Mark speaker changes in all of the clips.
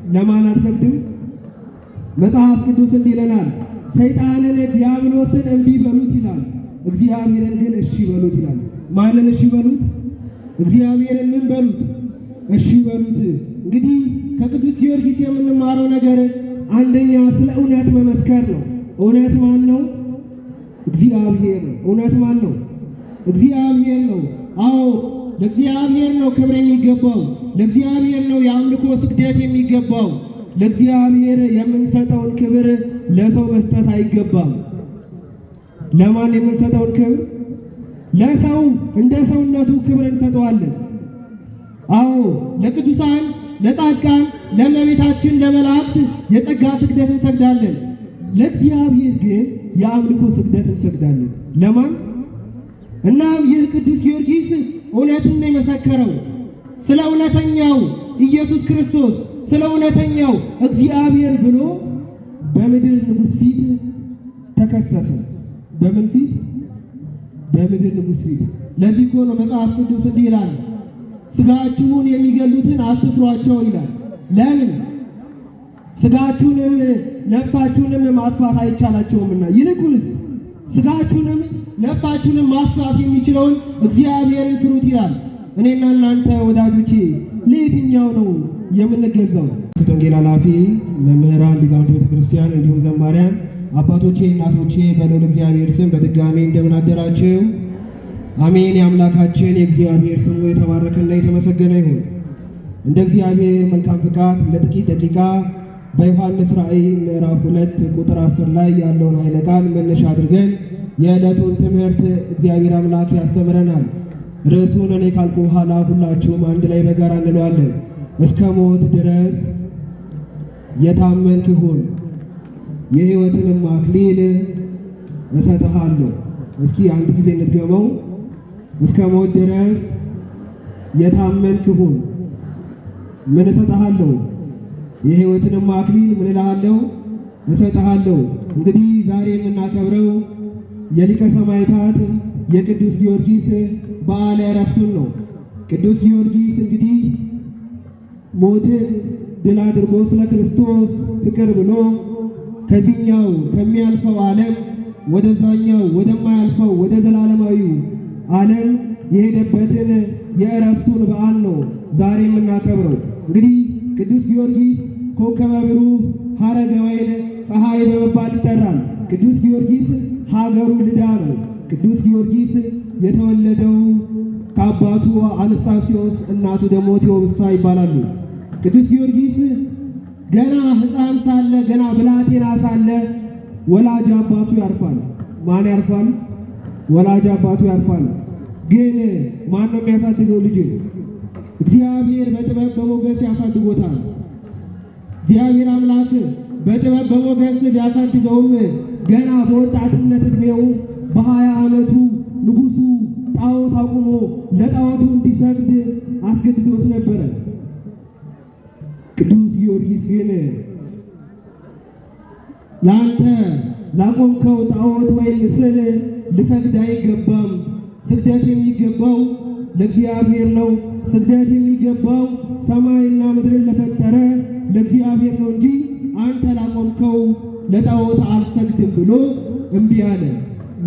Speaker 1: ለማን አልሰግድም? መጽሐፍ ቅዱስ እንዲህ ይለናል፣ ሰይጣንን ዲያብሎስን እምቢ በሉት ይላል፣ እግዚአብሔርን ግን እሺ በሉት ይላል። ማንን እሺ በሉት? እግዚአብሔርን ምን በሉት? እሺ በሉት። እንግዲህ ከቅዱስ ጊዮርጊስ የምንማረው ነገር አንደኛ ስለ እውነት መመስከር ነው። እውነት ማን ነው? እግዚአብሔር ነው። እውነት ማን ነው? እግዚአብሔር ነው። አዎ ለእግዚአብሔር ነው ክብር የሚገባው። ለእግዚአብሔር ነው የአምልኮ ስግደት የሚገባው። ለእግዚአብሔር የምንሰጠውን ክብር ለሰው መስጠት አይገባም። ለማን የምንሰጠውን ክብር? ለሰው እንደ ሰውነቱ ክብር እንሰጠዋለን። አዎ ለቅዱሳን፣ ለጻድቃን፣ ለእመቤታችን፣ ለመላእክት የጸጋ ስግደት እንሰግዳለን። ለእግዚአብሔር ግን የአምልኮ ስግደት እንሰግዳለን። ለማን? እናም ይህ ቅዱስ ጊዮርጊስ እውነትን ነው የመሰከረው። ስለ እውነተኛው ኢየሱስ ክርስቶስ፣ ስለ እውነተኛው እግዚአብሔር ብሎ በምድር ንጉሥ ፊት ተከሰሰ። በምን ፊት? በምድር ንጉሥ ፊት። ለዚህ እኮ ነው መጽሐፍ ቅዱስ እንዲህ ይላል፣ ሥጋችሁን የሚገሉትን አትፍሯቸው ይላል። ለምን? ሥጋችሁንም ነፍሳችሁንም ማጥፋት አይቻላቸውምና፣ ይልቁንስ ሥጋችሁንም ነፍሳችሁንም ማጥፋት የሚችለውን እግዚአብሔርን ፍሩት ይላል። እኔና እናንተ ወዳጆቼ ለየትኛው ነው የምንገዛው? ከወንጌል ኃላፊ መምህራን፣ ሊቃውንተ ቤተክርስቲያን እንዲሁም ዘማሪያን አባቶቼ፣ እናቶቼ በልዑል እግዚአብሔር ስም በድጋሚ እንደምን አደራችሁ? አሜን። የአምላካችን የእግዚአብሔር ስሙ የተባረከና የተመሰገነ ይሁን። እንደ እግዚአብሔር መልካም ፍቃድ ለጥቂት ደቂቃ በዮሐንስ ራእይ ምዕራፍ 2 ቁጥር 10 ላይ ያለውን ኃይለ ቃል መነሻ አድርገን የዕለቱን ትምህርት እግዚአብሔር አምላክ ያስተምረናል። ርዕሱን እኔ ካልኩ በኋላ ሁላችሁም አንድ ላይ በጋራ እንለዋለን። እስከ ሞት ድረስ የታመንክ ሁን፣ የሕይወትንም አክሊል እሰጥሃለሁ። እስኪ አንድ ጊዜ እንድገመው። እስከ ሞት ድረስ የታመንክ ሁን፣ ምን እሰጥሃለሁ? የሕይወትንም አክሊል ምን እልሃለሁ? እሰጥሃለሁ። እንግዲህ ዛሬ የምናከብረው የሊቀ ሰማዕታት የቅዱስ ጊዮርጊስ በዓለ ዕረፍቱን ነው። ቅዱስ ጊዮርጊስ እንግዲህ ሞትን ድል አድርጎ ስለ ክርስቶስ ፍቅር ብሎ ከዚህኛው ከሚያልፈው ዓለም ወደዛኛው ወደማያልፈው ወደ ዘላለማዊው ዓለም የሄደበትን የዕረፍቱን በዓል ነው ዛሬ የምናከብረው። እንግዲህ ቅዱስ ጊዮርጊስ ኮከበ ብሩህ ሐረገ ወይን ፀሐይ በመባል ይጠራል። ቅዱስ ጊዮርጊስ ሀገሩ ልዳ ነው። ቅዱስ ጊዮርጊስ የተወለደው ከአባቱ አንስታሲዮስ እናቱ ደግሞ ቴዎብስታ ይባላሉ። ቅዱስ ጊዮርጊስ ገና ሕፃን ሳለ ገና ብላቴና ሳለ ወላጅ አባቱ ያርፋል። ማን ያርፋል? ወላጅ አባቱ ያርፋል። ግን ማን ነው የሚያሳድገው? ልጅ እግዚአብሔር በጥበብ በሞገስ ያሳድጎታል። እግዚአብሔር አምላክ በጥበብ በሞገስ ቢያሳድገውም ገና በወጣትነት ዕድሜው በ20 ዓመቱ ንጉሡ ጣዖት አቁሞ ለጣዖቱ እንዲሰግድ አስገድዶት ነበረ። ቅዱስ ጊዮርጊስ ግን ለአንተ ላቆምከው ጣዖት ወይም ምስል ልሰግድ አይገባም፣ ስግደት የሚገባው ለእግዚአብሔር ነው፣ ስግደት የሚገባው ሰማይና ምድርን ለፈጠረ ለእግዚአብሔር ነው እንጂ አንተ ላቆምከው ለጣዖት አልሰግድም ብሎ እምቢ አለ።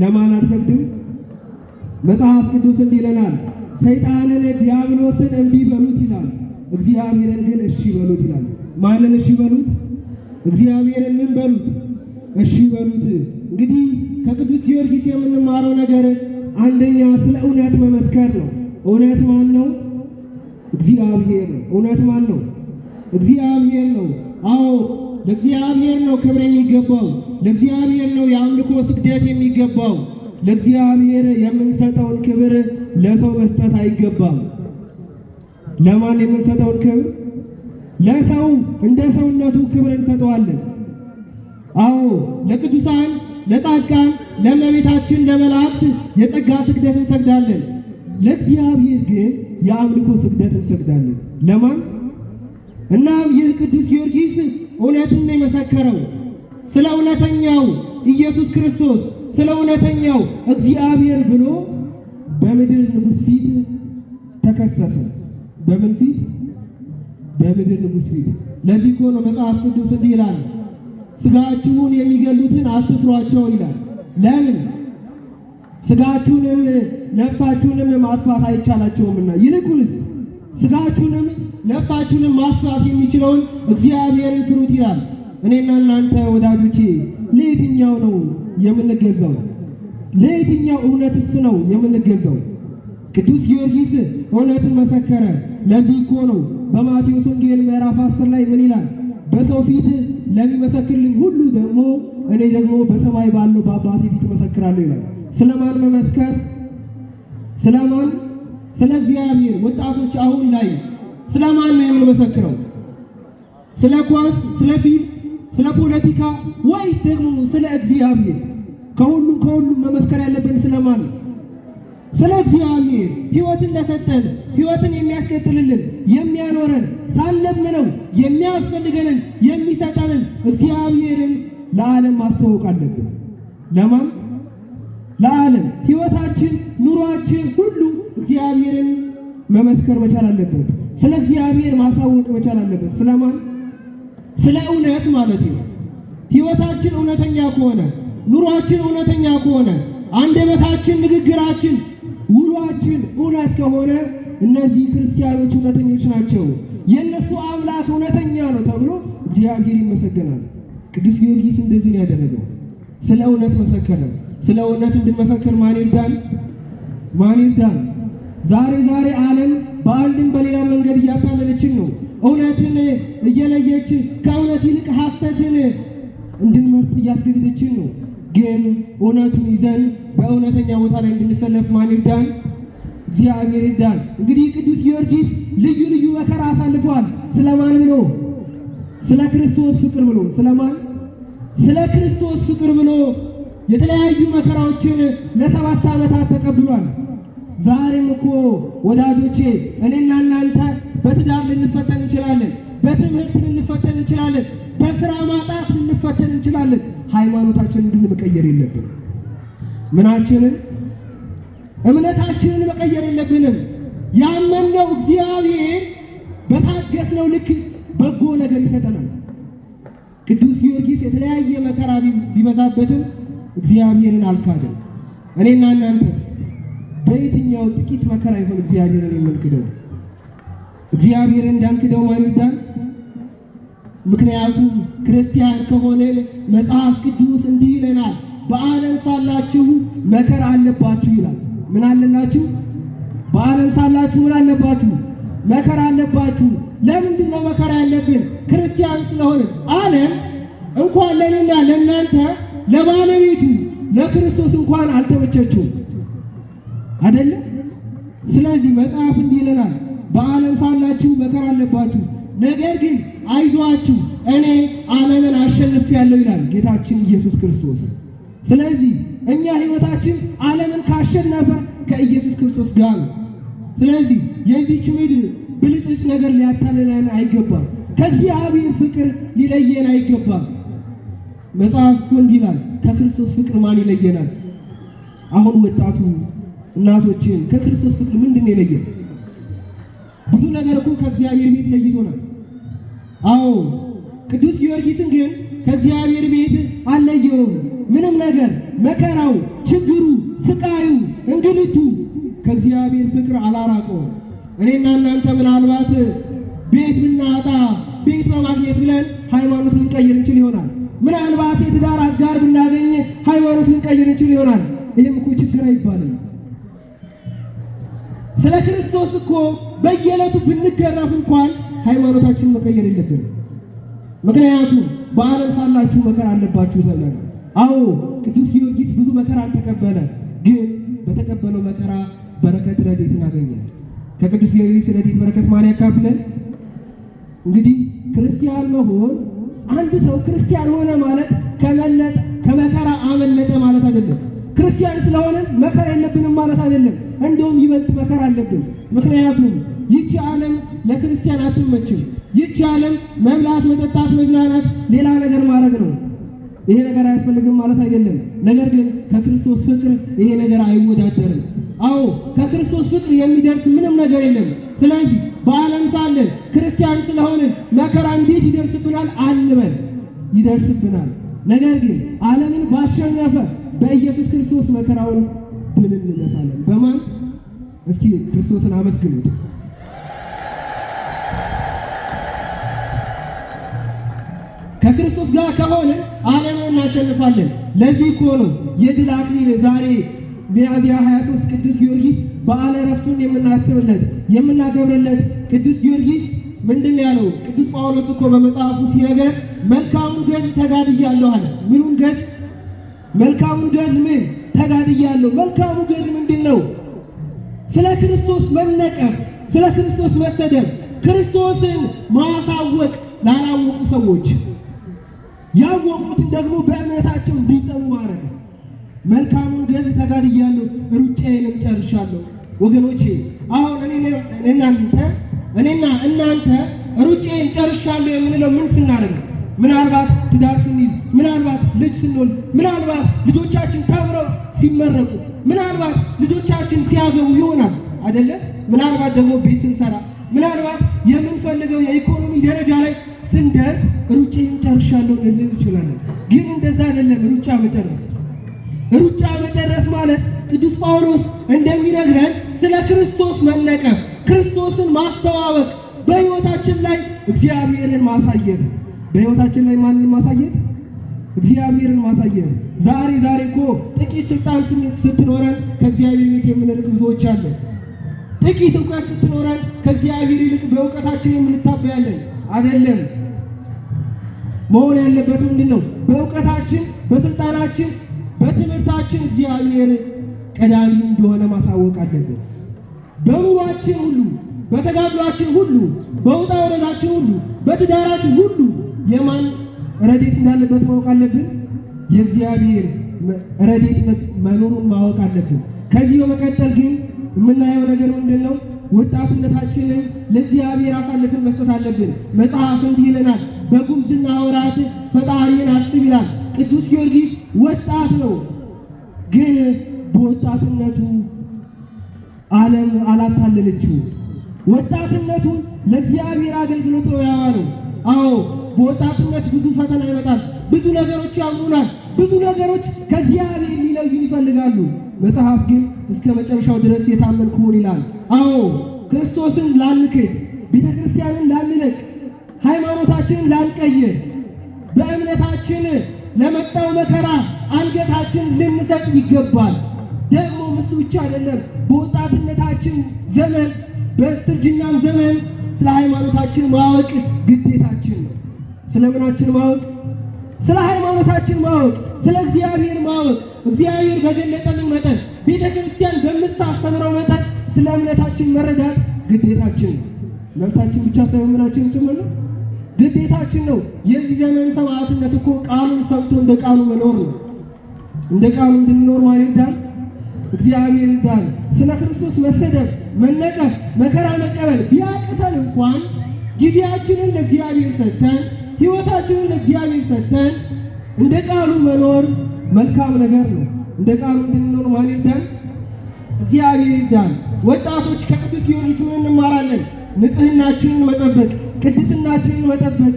Speaker 1: ለማን አልሰግድም? መጽሐፍ ቅዱስ እንዲህ ይለናል፣ ሰይጣንን ዲያብሎስን እምቢ በሉት ይላል፣ እግዚአብሔርን ግን እሺ በሉት ይላል። ማንን እሺ በሉት? እግዚአብሔርን ምን በሉት? እሺ በሉት። እንግዲህ ከቅዱስ ጊዮርጊስ የምንማረው ነገር አንደኛ ስለ እውነት መመስከር ነው። እውነት ማን ነው? እግዚአብሔር ነው። እውነት ማን ነው? እግዚአብሔር ነው። አዎ ለእግዚአብሔር ነው ክብር የሚገባው። ለእግዚአብሔር ነው የአምልኮ ስግደት የሚገባው። ለእግዚአብሔር የምንሰጠውን ክብር ለሰው መስጠት አይገባም። ለማን የምንሰጠውን ክብር? ለሰው እንደ ሰውነቱ ክብር እንሰጠዋለን። አዎ ለቅዱሳን፣ ለጻድቃን፣ ለእመቤታችን፣ ለመላእክት የጸጋ ስግደት እንሰግዳለን። ለእግዚአብሔር ግን የአምልኮ ስግደት እንሰግዳለን። ለማን? እናም ይህ ቅዱስ ጊዮርጊስ እውነትን ነው የመሰከረው። ስለ እውነተኛው ኢየሱስ ክርስቶስ፣ ስለ እውነተኛው እግዚአብሔር ብሎ በምድር ንጉሥ ፊት ተከሰሰ። በምን ፊት? በምድር ንጉሥ ፊት። ለዚህ እኮ ነው መጽሐፍ ቅዱስ እንዲህ ይላል፣ ሥጋችሁን የሚገሉትን አትፍሯቸው ይላል። ለምን? ሥጋችሁንም ነፍሳችሁንም ማጥፋት አይቻላቸውምና። ይልቁንስ ሥጋችሁንም ነፍሳችሁንም ማጥፋት የሚችለውን እግዚአብሔርን ፍሩት ይላል። እኔና እናንተ ወዳጆቼ ለየትኛው ነው የምንገዛው? ለየትኛው እውነትስ ነው የምንገዛው? ቅዱስ ጊዮርጊስ እውነትን መሰከረ። ለዚህ እኮ ነው በማቴዎስ ወንጌል ምዕራፍ 10 ላይ ምን ይላል? በሰው ፊት ለሚመሰክርልኝ ሁሉ ደግሞ እኔ ደግሞ በሰማይ ባለው በአባቴ ፊት መሰክራለሁ ይላል። ስለማን መመስከር? ስለማን? ስለ እግዚአብሔር። ወጣቶች አሁን ላይ ስለማን ነው የምንመሰክረው? ስለ ኳስ፣ ስለ ፊልም፣ ስለ ፖለቲካ ወይስ ደግሞ ስለ እግዚአብሔር? ከሁሉም መመስከር ያለብን ስለማን ነው? ስለ እግዚአብሔር። ሕይወትን ለሰጠን፣ ሕይወትን የሚያስቀጥልልን የሚያኖረን፣ ሳንለምነው የሚያስፈልገንን የሚሰጠንን እግዚአብሔርን ለዓለም ማስተዋወቅ አለብን። ለማን? ለዓለም። ሕይወታችን፣ ኑሯችን ሁሉ እግዚአብሔርን መመስከር መቻል አለበት። ስለ እግዚአብሔር ማሳወቅ መቻል አለበት። ስለማን? ስለ እውነት ማለት ነው። ሕይወታችን እውነተኛ ከሆነ፣ ኑሯችን እውነተኛ ከሆነ፣ አንደበታችን፣ ንግግራችን፣ ውሏችን እውነት ከሆነ እነዚህ ክርስቲያኖች እውነተኞች ናቸው፣ የእነሱ አምላክ እውነተኛ ነው ተብሎ እግዚአብሔር ይመሰገናል። ቅዱስ ጊዮርጊስ እንደዚህ ነው ያደረገው። ስለ እውነት መሰከረ። ስለ እውነት እንድንመሰክር ማን ይርዳን? ማን ይርዳን? ዛሬ ዓለም በአንድም በሌላ መንገድ እያታለለችን ነው። እውነትን እየለየች ከእውነት ይልቅ ሐሰትን እንድንመርጥ እያስገደደችን ነው። ግን እውነቱን ይዘን በእውነተኛ ቦታ ላይ እንድንሰለፍ ማን ይርዳን? እግዚአብሔር ይርዳን። እንግዲህ ቅዱስ ጊዮርጊስ ልዩ መከራ አሳልፏል። ስለማን ብሎ? ስለ ክርስቶስ ፍቅር ብሎ። ስለማን? ስለ ክርስቶስ ፍቅር ብሎ የተለያዩ መከራዎችን ለ7 ዓመታት ተቀብሏል። ዛሬም እኮ ወዳጆቼ እኔና እናንተ በትዳር ልንፈተን እንችላለን፣ በትምህርት ልንፈተን እንችላለን፣ በስራ ማጣት ልንፈተን እንችላለን። ሃይማኖታችንን ግን መቀየር የለብንም። ምናችንን? እምነታችንን መቀየር የለብንም። ያመንነው እግዚአብሔር በታገስነው ልክ በጎ ነገር ይሰጠናል። ቅዱስ ጊዮርጊስ የተለያየ መከራ ቢበዛበትም እግዚአብሔርን አልካደም። እኔና እናንተስ በየትኛው ጥቂት መከራ ይሆን እግዚአብሔርን የምንክደው? እግዚአብሔርን እንዳንክደው ማን ይርዳን? ምክንያቱም ክርስቲያን ከሆነን መጽሐፍ ቅዱስ እንዲህ ይለናል፣ በዓለም ሳላችሁ መከራ አለባችሁ ይላል። ምን አለላችሁ? በዓለም ሳላችሁ ምን አለባችሁ? መከራ አለባችሁ። ለምንድን ነው መከራ ያለብን? ክርስቲያን ስለሆነ። ዓለም እንኳን ለእኔና ለእናንተ ለባለቤቱ ለክርስቶስ እንኳን አልተመቸችውም አይደለም። ስለዚህ መጽሐፍ እንዲህ ይለናል፣ በዓለም ሳላችሁ መከራ አለባችሁ፣ ነገር ግን አይዟችሁ እኔ ዓለምን አሸንፌአለሁ ይላል ጌታችን ኢየሱስ ክርስቶስ። ስለዚህ እኛ ሕይወታችን ዓለምን ካሸነፈ ከኢየሱስ ክርስቶስ ጋር ነው። ስለዚህ የዚህች ምድር ብልጭልጭ ነገር ሊያታልለን አይገባም። ከእግዚአብሔር ፍቅር ሊለየን አይገባም። መጽሐፍ እኮ እንዲህ ይላል፣ ከክርስቶስ ፍቅር ማን ይለየናል? አሁን ወጣቱ እናቶችን ከክርስቶስ ፍቅር ምንድን ነው የለየን? ብዙ ነገር እኮ ከእግዚአብሔር ቤት ለይቶናል። አዎ ቅዱስ ጊዮርጊስን ግን ከእግዚአብሔር ቤት አልለየውም። ምንም ነገር መከራው፣ ችግሩ፣ ስቃዩ፣ እንግልቱ ከእግዚአብሔር ፍቅር አላራቀውም። እኔና እናንተ ምናልባት ቤት ብናጣ ቤት ለማግኘት ብለን ሃይማኖት ልንቀይር እንችል ይሆናል። ምናልባት የትዳር አጋር ብናገኝ ሃይማኖት ልንቀይር እንችል ይሆናል። ይህም እኮ ችግር አይባልም። ስለ ክርስቶስ እኮ በየዕለቱ ብንገረፍ እንኳን ሃይማኖታችንን መቀየር የለብንም። ምክንያቱም በዓለም ሳላችሁ መከራ አለባችሁ ተብለናል። አዎ ቅዱስ ጊዮርጊስ ብዙ መከራ ተቀበለ፣ ግን በተቀበለው መከራ በረከት ረድኤትን አገኘ። ከቅዱስ ጊዮርጊስ ረድኤት በረከት ማን ያካፍለን? እንግዲህ ክርስቲያን መሆን አንድ ሰው ክርስቲያን ሆነ ማለት ከመከራ አመለጠ ማለት አይደለም። ክርስቲያን ስለሆነን መከራ የለብንም ማለት አይደለም። እንደውም ይበልጥ መከራ አለብን። ምክንያቱም ይቺ ዓለም ለክርስቲያን አትመችም። ይቺ ዓለም መብላት፣ መጠጣት፣ መዝናናት፣ ሌላ ነገር ማድረግ ነው። ይሄ ነገር አያስፈልግም ማለት አይደለም። ነገር ግን ከክርስቶስ ፍቅር ይሄ ነገር አይወዳደርም። አዎ ከክርስቶስ ፍቅር የሚደርስ ምንም ነገር የለም። ስለዚህ በዓለም ሳለን ክርስቲያን ስለሆንን መከራ እንዴት ይደርስብናል አንበል፣ ይደርስብናል። ነገር ግን ዓለምን ባሸነፈ በኢየሱስ ክርስቶስ መከራውን ድል እንነሳለን። በማን? እስኪ ክርስቶስን አመስግኑት። ከክርስቶስ ጋር ከሆነ ዓለምን እናሸንፋለን። ለዚህ እኮ ነው የድል አክሊል ዛሬ ሚያዝያ 23 ቅዱስ ጊዮርጊስ በዓለ ዕረፍቱን የምናስብለት የምናከብርለት። ቅዱስ ጊዮርጊስ ምንድን ያለው? ቅዱስ ጳውሎስ እኮ በመጽሐፉ ሲነገር መልካሙን ገድል ተጋድያለሁ አለ። ምኑን ገድል? መልካሙን ገድል ምን ተጋድያለሁ። መልካሙ ገድል ምንድን ነው? ስለ ክርስቶስ መነቀፍ፣ ስለ ክርስቶስ መሰደብ፣ ክርስቶስን ማሳወቅ ላላወቁ ሰዎች ያወቁትን ደግሞ በእምነታቸው እንዲጸኑ ማድረግ። መልካሙን ገድል ተጋድያለሁ ሩጫዬንም ጨርሻለሁ። ወገኖቼ አሁን እኔና እናንተ ሩጫዬን ጨርሻለሁ የምንለው ምን ስናደርግ? ምናልባት ትዳር ስንይዝ፣ ምናልባት ልጅ ስንወልድ፣ ምናልባት ልጆቻችን ተምረው ሲመረቁ፣ ምናልባት ልጆቻችን ሲያገቡ ይሆናል አይደለ? ምናልባት ደግሞ ቤት ስንሰራ፣ ምናልባት የምንፈልገው የኢኮኖሚ ደረጃ ላይ ስንደርስ ሩጫዬን ጨርሻለሁ ልንል እንችላለን። ግን እንደዛ አይደለም። ሩጫ መጨረስ ማለት ቅዱስ ጳውሎስ እንደሚነግረን ስለ ክርስቶስ መነቀፍ፣ ክርስቶስን ማስተዋወቅ፣ በሕይወታችን ላይ እግዚአብሔርን ማሳየት። በሕይወታችን ላይ ማንን ማሳየት? እግዚአብሔርን ማሳየት። ዛሬ እኮ ጥቂት ስልጣን ስትኖረን ከእግዚአብሔር ቤት የምንርቅ ብዙዎች አለን። ጥቂት እውቀት ስትኖረን ከእግዚአብሔር ይልቅ በእውቀታችን የምንታበያለን። አይደለም። መሆን ያለበት ምንድን ነው? በእውቀታችን፣ በስልጣናችን፣ በትምህርታችን እግዚአብሔር ቀዳሚ እንደሆነ ማሳወቅ አለብን። በኑሯችን ሁሉ፣ በተጋድሏችን ሁሉ፣ በውጣ ወረዳችን ሁሉ፣ በትዳራችን ሁሉ የማን ረድኤት እንዳለበት ማወቅ አለብን። የእግዚአብሔር ረድኤት መኖሩን ማወቅ አለብን። ከዚህ በመቀጠል ግን የምናየው ነገር ምንድን ነው? ወጣትነታችንን ለእግዚአብሔር አሳልፈን መስጠት አለብን። መጽሐፍ እንዲህ ይለናል፣ በጉብዝና ወራት ፈጣሪን አስብ ይላል። ቅዱስ ጊዮርጊስ ወጣት ነው፣ ግን በወጣትነቱ ዓለም አላታለለችው። ወጣትነቱን ለእግዚአብሔር አገልግሎት ነው ያዋለው። አዎ በወጣትነት ብዙ ፈተና ይመጣል። ብዙ ነገሮች ያምኑናል። ብዙ ነገሮች ከእግዚአብሔር ሊለዩን ይፈልጋሉ። መጽሐፍ ግን እስከ መጨረሻው ድረስ የታመንክ ሁን ይላል። አዎ ክርስቶስን ላንክድ፣ ቤተ ክርስቲያንን ላንለቅ፣ ሃይማኖታችንን ላንቀይር፣ በእምነታችን ለመጣው መከራ አንገታችን ልንሰጥ ይገባል። ደግሞ እሱ ብቻ አይደለም። በወጣትነታችን ዘመን በስተርጅናም ዘመን ስለ ሃይማኖታችን ማወቅ ግዴታችን ነው። ስለምናችን ማወቅ? ስለ ሃይማኖታችን ማወቅ፣ ስለ እግዚአብሔር ማወቅ። እግዚአብሔር በገለጠልን መጠን፣ ቤተ ክርስቲያን በምታስተምረው መጠን ስለ እምነታችን መረዳት ግዴታችን ነው። መብታችን ብቻ ሳይሆን ምናችን ጭምር ነው፣ ግዴታችን ነው። የዚህ ዘመን ሰማዕትነት እኮ ቃሉን ሰምቶ እንደ ቃሉ መኖር ነው። እንደ ቃሉ እንድንኖር ማለት ይዳል እግዚአብሔር ይዳል። ስለ ክርስቶስ መሰደብ፣ መነቀፍ፣ መከራ መቀበል ቢያቅተን እንኳን ጊዜያችንን ለእግዚአብሔር ሰጥተን ሕይወታችንን ለእግዚአብሔር ሰጥተን እንደ ቃሉ መኖር መልካም ነገር ነው። እንደ ቃሉ እንድንኖር ማለት ይዳል እግዚአብሔር ይዳል። ወጣቶች ከቅዱስ ጊዮርጊስ ምን እንማራለን? ንጽህናችንን መጠበቅ፣ ቅድስናችንን መጠበቅ።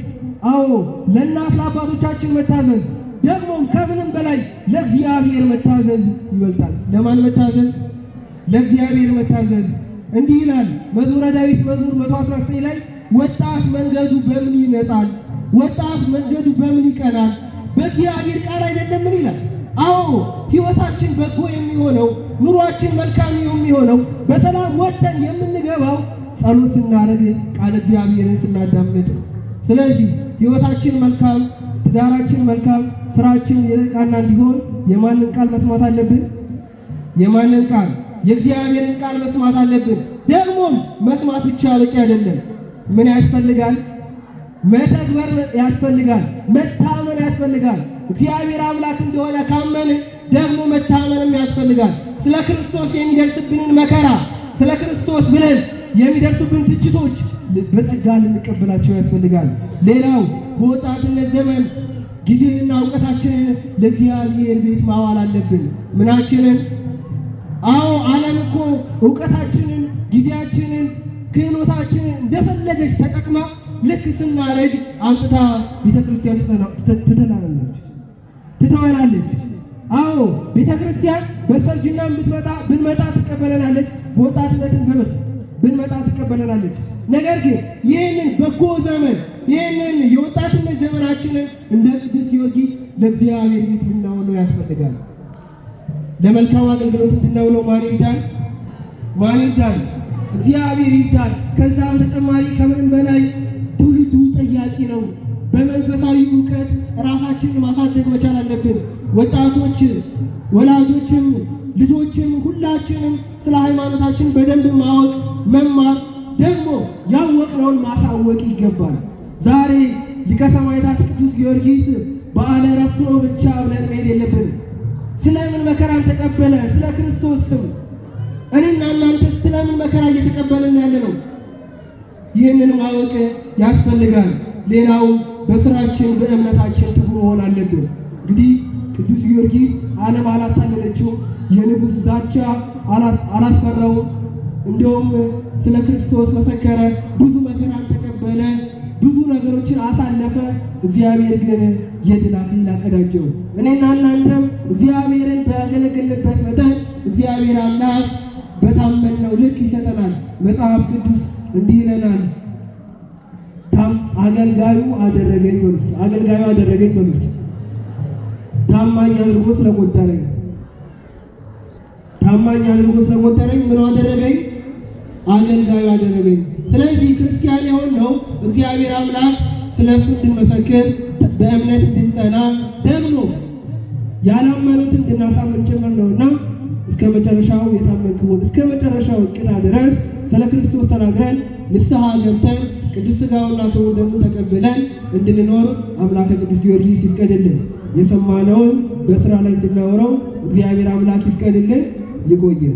Speaker 1: አዎ ለእናት ለአባቶቻችን መታዘዝ፣ ደግሞም ከምንም በላይ ለእግዚአብሔር መታዘዝ ይበልጣል። ለማን መታዘዝ? ለእግዚአብሔር መታዘዝ። እንዲህ ይላል መዝሙረ ዳዊት መዝሙር 119 ላይ ወጣት መንገዱ በምን ይነጻል? ወጣት መንገዱ በምን ይቀናል? በእግዚአብሔር ቃል አይደለምን ይላል። አዎ ሕይወታችን በጎ የሚሆነው ኑሯችን መልካም የሚሆነው በሰላም ወጥተን የምንገባው ጸሎት ስናደርግ ቃል እግዚአብሔርን ስናዳምጥ። ስለዚህ ሕይወታችን መልካም፣ ትዳራችን መልካም፣ ስራችን የቃና እንዲሆን የማንን ቃል መስማት አለብን? የማንን ቃል? የእግዚአብሔርን ቃል መስማት አለብን። ደግሞም መስማት ብቻ በቂ አይደለም። ምን ያስፈልጋል? መተግበር ያስፈልጋል። መታመን ያስፈልጋል። እግዚአብሔር አምላክ እንደሆነ ካመን ደግሞ መታመንም ያስፈልጋል። ስለ ክርስቶስ የሚደርስብንን መከራ፣ ስለ ክርስቶስ ብለን የሚደርሱብን ትችቶች በጸጋ ልንቀበላቸው ያስፈልጋል። ሌላው በወጣትነት ዘመን ጊዜንና እውቀታችንን ለእግዚአብሔር ቤት ማዋል አለብን። ምናችንን? አዎ ዓለም እኮ እውቀታችንን፣ ጊዜያችንን፣ ክህሎታችንን እንደፈለገች ተጠቅማ ልክ ስናረጅ አምጥታ ቤተክርስቲያን ትተወናለች። አዎ ቤተክርስቲያን በሰርጅና ብንመጣ ትቀበለናለች፣ በወጣትነትን ዘመን ብንመጣ ትቀበለናለች። ነገር ግን ይህንን በጎ ዘመን ይህንን የወጣትነት ዘመናችንን እንደ ቅዱስ ጊዮርጊስ ለእግዚአብሔር ቤት ልናውለው ያስፈልጋል። ለመልካም አገልግሎት እንድናውለው ማን ይርዳን? እግዚአብሔር ይርዳን። ከዛ በተጨማሪ ከምንም በላይ ትውልዱ ጠያቂ ነው። በመንፈሳዊ እውቀት ራሳችንን ማሳደግ መቻል አለብን። ወጣቶች፣ ወላጆችም፣ ልጆችም ሁላችንም ስለ ሃይማኖታችን በደንብ ማወቅ መማር፣ ደግሞ ያወቅነውን ማሳወቅ ይገባል። ዛሬ ሊቀ ሰማዕታት ቅዱስ ጊዮርጊስ በዓለ ዕረፍቱ ብቻ ብለን መሄድ የለብንም። ስለምን መከራን ተቀበለ? ስለ ክርስቶስ ስም እኔና እናንተ ስለምን መከራ እየተቀበልን ያለ ነው? ይህንን ማወቅ ያስፈልጋል። ሌላው በስራችን በእምነታችን ትጉ መሆን አለብን። እንግዲህ ቅዱስ ጊዮርጊስ ዓለም አላታለለችው፣ የንጉሥ ዛቻ አላስፈራውም። እንደውም ስለ ክርስቶስ መሰከረ፣ ብዙ መከራን ተቀበለ፣ ብዙ ነገሮችን አሳለፈ። እግዚአብሔር ግን የድል አክሊል አቀዳጀው። እኔና እናንተም እግዚአብሔርን ባገለገልንበት መጠን እግዚአብሔር አምላክ በታመንነው ልክ ይሰጠናል። መጽሐፍ ቅዱስ እንዲህ ይለናል፣ አገልጋዩ አደረገኝ በሉት። አገልጋዩ አደረገኝ በሉት። ታማኝ አድርጎ ስለቆጠረኝ፣ ታማኝ አድርጎ ስለቆጠረኝ ምን አደረገኝ? አገልጋዩ አደረገኝ። ስለዚህ ክርስቲያን የሆነው እግዚአብሔር አምላክ ስለሱ እንድንመሰክር በእምነት እንድንጸና ደግሞ ያላመኑትን እንድናሳምን ጭምር ነውና እስከ መጨረሻው የታመንክውን እስከ መጨረሻው ቅጣ ድረስ ስለ ክርስቶስ ተናግረን ንስሐ ገብተን ቅዱስ ሥጋውና ክቡር ደሙን ተቀብለን እንድንኖር አምላከ ቅዱስ ጊዮርጊስ ይፍቀድልን። የሰማነውን በስራ ላይ እንድናወራው እግዚአብሔር አምላክ ይፍቀድልን። ይቆየን።